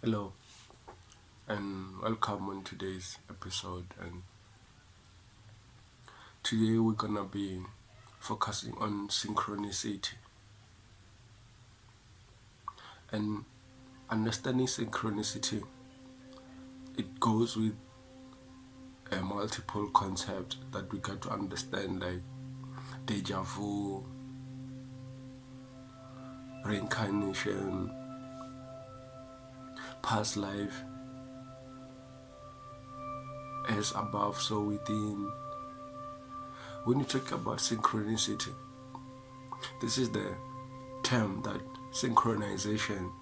Hello and welcome on today's episode, and today we're gonna be focusing on synchronicity and understanding synchronicity. It goes with a multiple concept that we got to understand, like deja vu, reincarnation, past life, as above so within. When you talk about synchronicity, this is the term that synchronization,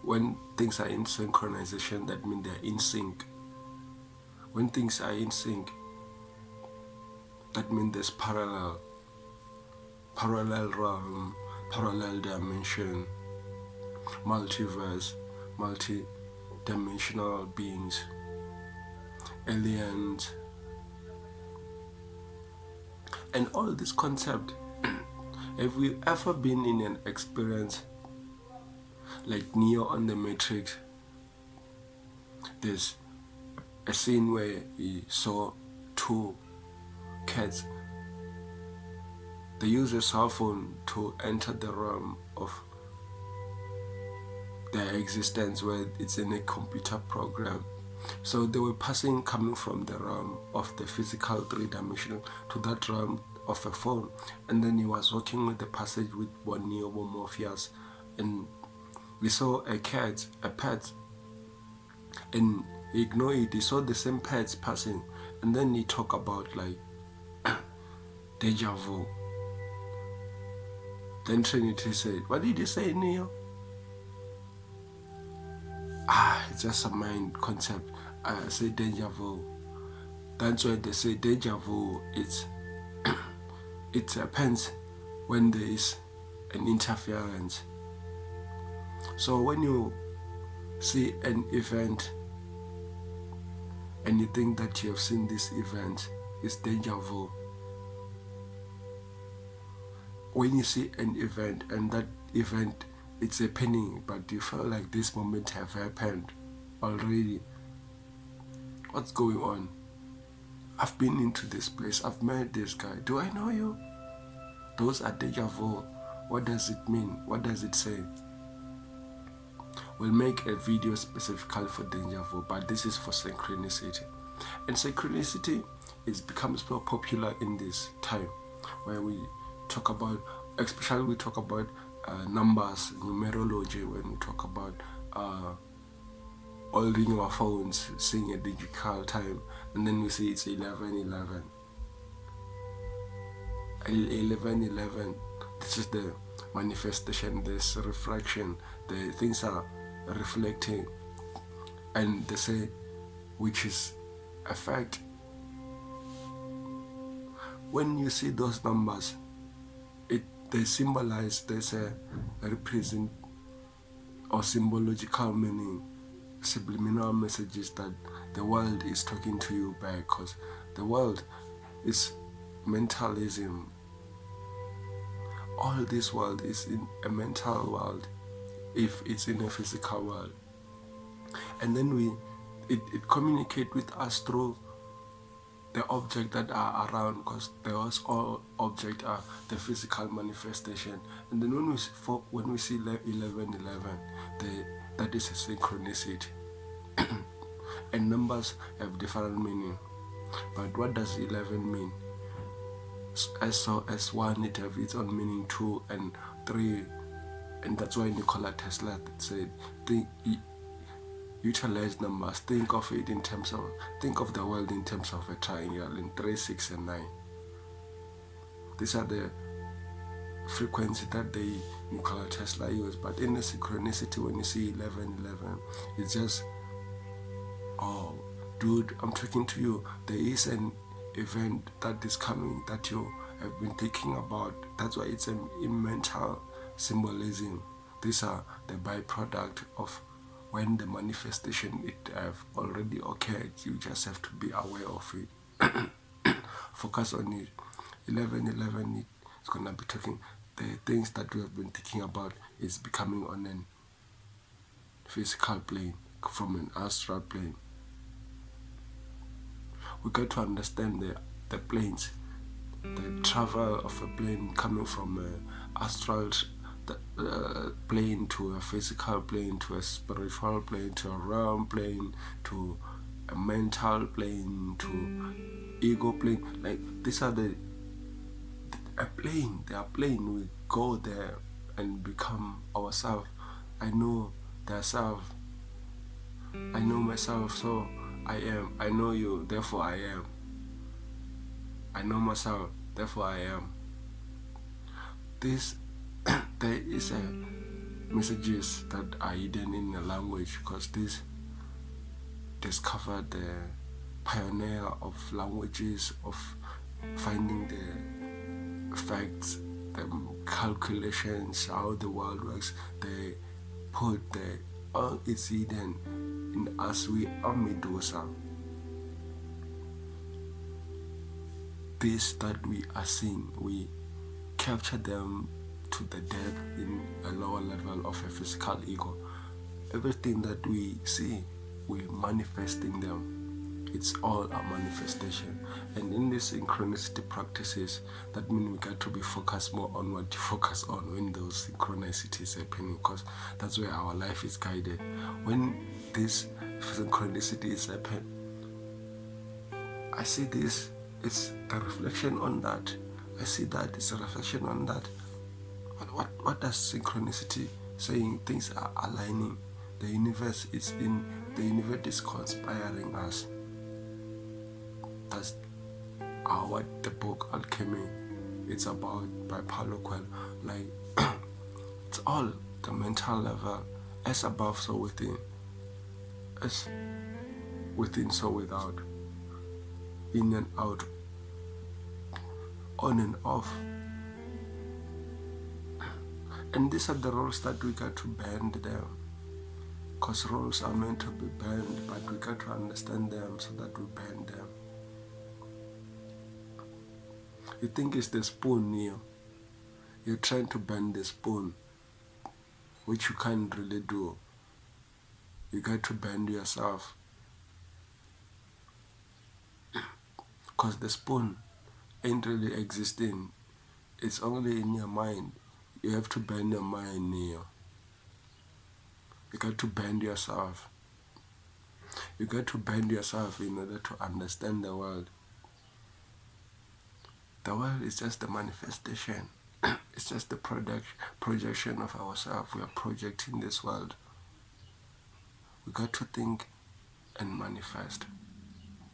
when things are in synchronization, that means they're in sync. When things are in sync, that means there's parallel realm, parallel dimension, multiverse, multi-dimensional beings, aliens, and all this concept. Have we ever been in an experience like Neo on the Matrix? There's a scene where he saw two cats. They use a cell phone to enter the realm of their existence where it's in a computer program. So they were coming from the realm of the physical three-dimensional to that realm of a phone. And then he was walking with the passage with one Neo Morpheus, and we saw a pet, and he ignored it. He saw the same pets passing, and then he talked about like deja vu. Then Trinity said, "What did you say, Neo?" It's just a mind concept. I say deja vu. That's why they say deja vu. It happens when there is an interference. So when you see an event and you think that you have seen this event, it's deja vu. When you see an event and that event it's happening, but you feel like this moment have happened already, what's going on? I've been into this place, I've met this guy, do I know you? Those are deja vu. What does it mean? What does it say? We'll make a video specifically for deja vu, but this is for synchronicity. And synchronicity becomes more popular in this time where we talk about, especially we talk about numbers, numerology, when we talk about holding our phones, seeing a digital time, and then we see it's 11:11. 11:11. This is the manifestation, this reflection, the things are reflecting, and they say which is a fact. When you see those numbers, they symbolize, there's a represent or symbological meaning, subliminal messages that the world is talking to you back, because the world is mentalism. All this world is in a mental world if it's in a physical world, and then it communicates with us through the object that are around, because those all objects are the physical manifestation. And then when we see 11:11, that is a synchronicity. And numbers have different meaning, but what does 11 mean? As 1, it have its own meaning, 2 and 3, and that's why Nikola Tesla said, utilize numbers, think of the world in terms of a triangle in 3, 6 and 9. These are the frequency that Nikola Tesla used. But in the synchronicity, when you see 11:11, it's just, oh dude, I'm talking to you. There is an event that is coming that you have been thinking about. That's why it's a mental symbolism. These are the byproduct of when the manifestation it have already occurred. You just have to be aware of it. Focus on it. 11:11, it's gonna be talking the things that we have been thinking about is becoming on an physical plane, from an astral plane. We got to understand the planes, the travel of a plane coming from an astral plane to a physical plane, to a spiritual plane, to a realm plane, to a mental plane, to ego plane. Like, these are a plane. They are plane. We go there and become ourselves. I know the self. I know myself, so I am. I know you, therefore I am. I know myself, therefore I am. This there is a messages that are hidden in the language, because this discovered the pioneer of languages, of finding the facts, the calculations, how the world works. They put all it's hidden in us. We are Medusa. This that we are seeing, we capture them to the depth in a lower level of a physical ego. Everything that we see, we're manifesting them. It's all a manifestation. And in these synchronicity practices, that means we got to be focused more on what you focus on when those synchronicities happening, because that's where our life is guided. When this synchronicity is happening, I see this, it's a reflection on that. I see that it's a reflection on that. What does synchronicity saying? Things are aligning. The universe is conspiring us. That's what the book Alchemy it's about by Paulo Coelho. Like, it's all the mental level, as above so within, as within so without, in and out, on and off. And these are the roles that we got to bend them, because roles are meant to be bent, but we got to understand them so that we bend them. You think it's the spoon, Neo. You're trying to bend the spoon, which you can't really do. You got to bend yourself, because the spoon ain't really existing. It's only in your mind. You have to bend your mind, Neo. You got to bend yourself. You got to bend yourself in order to understand the world. The world is just the manifestation. It's just the projection of ourselves. We are projecting this world. We got to think and manifest.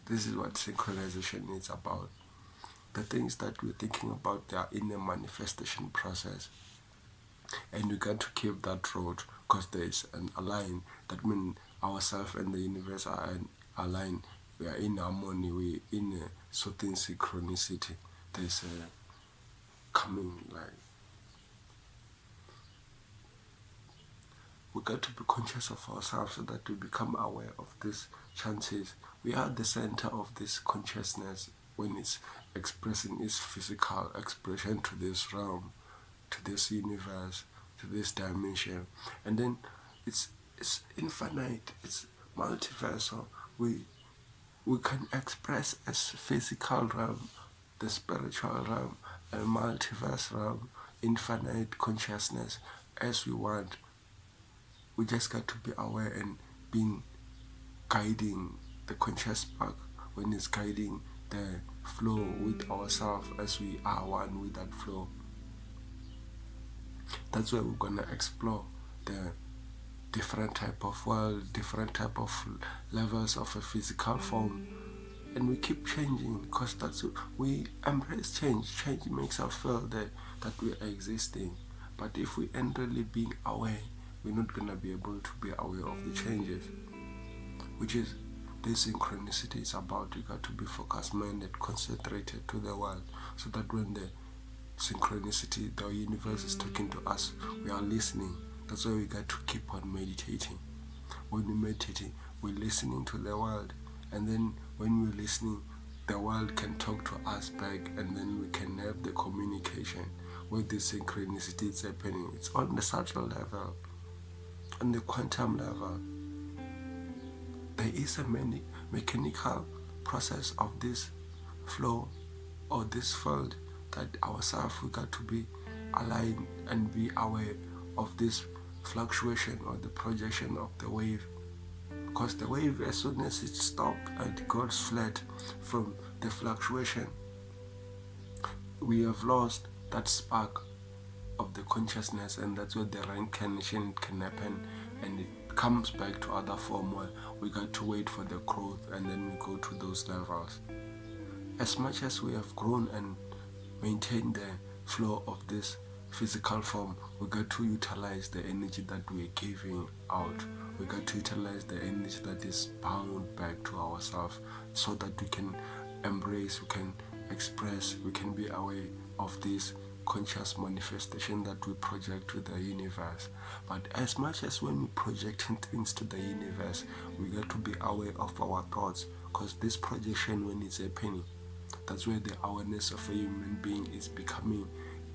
This is what synchronization is about. The things that we're thinking about, they are in a manifestation process. And we got to keep that road, because there is an align. That means ourselves and the universe are aligned. We are in harmony. We're in a certain synchronicity. There's a coming, like, we got to be conscious of ourselves so that we become aware of these chances. We are the center of this consciousness when it's expressing its physical expression to this realm, to this universe, to this dimension. And then it's infinite, it's multiversal. We can express as physical realm, the spiritual realm, a multiverse realm, infinite consciousness as we want. We just got to be aware and being guiding the conscious spark when it's guiding the flow with ourselves as we are one with that flow. That's where we're gonna explore the different type of world, different type of levels of a physical form. And we keep changing, because that's we embrace change. Change makes us feel that we are existing. But if we ain't really being aware, we're not gonna be able to be aware of the changes, which is this synchronicity is about. You got to be focused minded, concentrated to the world, so that when the synchronicity, the universe is talking to us, we are listening. That's why we got to keep on meditating. When we're meditating, we're listening to the world, and then when we're listening, the world can talk to us back, and then we can have the communication where the synchronicity is happening. It's on the subtle level. on the quantum level, there is a mechanical process of this flow or this field that ourselves we got to be aligned and be aware of this fluctuation or the projection of the wave. Because the wave, as soon as it stops and it goes flat from the fluctuation, we have lost that spark of the consciousness, and that's where the reincarnation can happen, and it comes back to other form where we got to wait for the growth, and then we go to those levels. As much as we have grown and maintained the flow of this physical form, we got to utilize the energy that we're giving out. We got to utilize the energy that is bound back to ourselves, so that we can embrace, we can express, we can be aware of this conscious manifestation that we project to the universe. But as much as when we're projecting things to the universe, we got to be aware of our thoughts, because this projection, when it's happening, that's where the awareness of a human being is becoming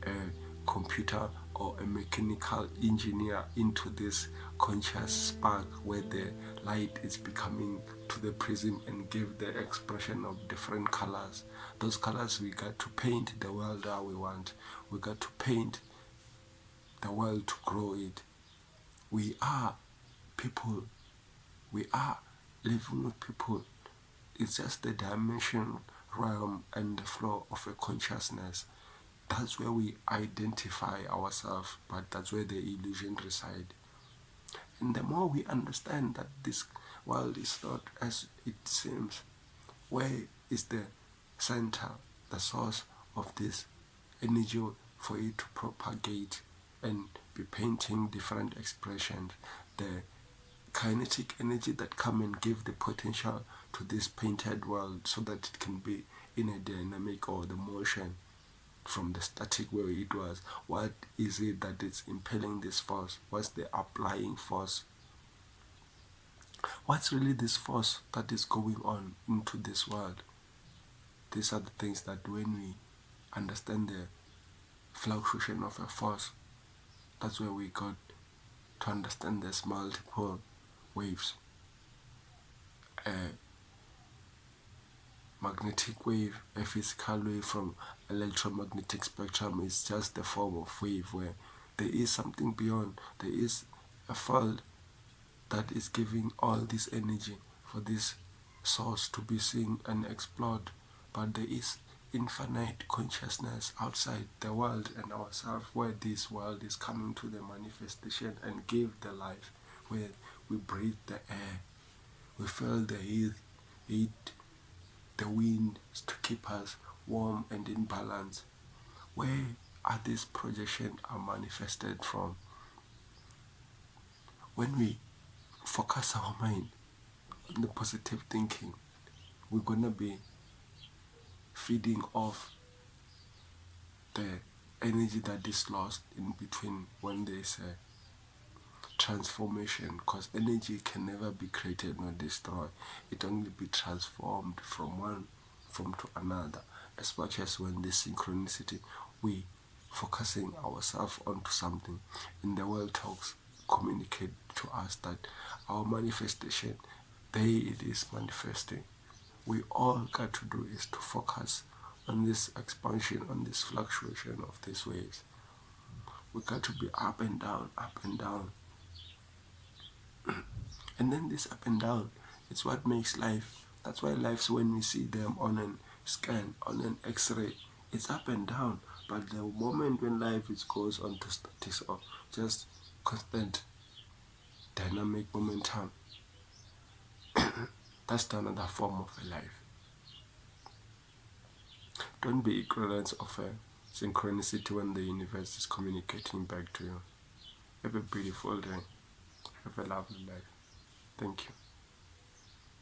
a computer or a mechanical engineer into this conscious spark, where the light is becoming to the prism and give the expression of different colors. Those colors, we got to paint the world how we want. We got to paint the world to grow it. We are people. We are living with people. It's just the dimension, realm, and the flow of a consciousness. That's where we identify ourselves, but that's where the illusion resides. And the more we understand that this world is not as it seems, where is the center, the source of this energy for it to propagate and be painting different expressions, the kinetic energy that come and give the potential to this painted world, so that it can be in a dynamic or the motion from the static where it was. What is it that is impelling this force? What's the applying force? What's really this force that is going on into this world? These are the things that when we understand the fluctuation of a force, that's where we got to understand there's multiple waves. A magnetic wave, a physical wave from electromagnetic spectrum is just the form of wave where there is something beyond. There is a field that is giving all this energy for this source to be seen and explored. But there is infinite consciousness outside the world and ourselves, where this world is coming to the manifestation and give the life, where we breathe the air, we feel the heat, the wind to keep us warm and in balance. Where are these projections are manifested from? When we focus our mind on the positive thinking, we're gonna be feeding off the energy that is lost in between when there's a transformation, because energy can never be created nor destroyed. It only be transformed from one form to another. As much as when the synchronicity, we focusing ourselves onto something, and the world talks, communicate to us that our manifestation, there it is manifesting. We all got to do is to focus on this expansion, on this fluctuation of these waves. We got to be up and down, up and down. And then this up and down, it's what makes life. That's why lives, when we see them on an scan, on an x-ray, it's up and down. But the moment when life goes on to statics or just constant dynamic momentum, that's another form of a life. Don't be ignorant of a synchronicity when the universe is communicating back to you. Have a beautiful day. Have a lovely life. Thank you.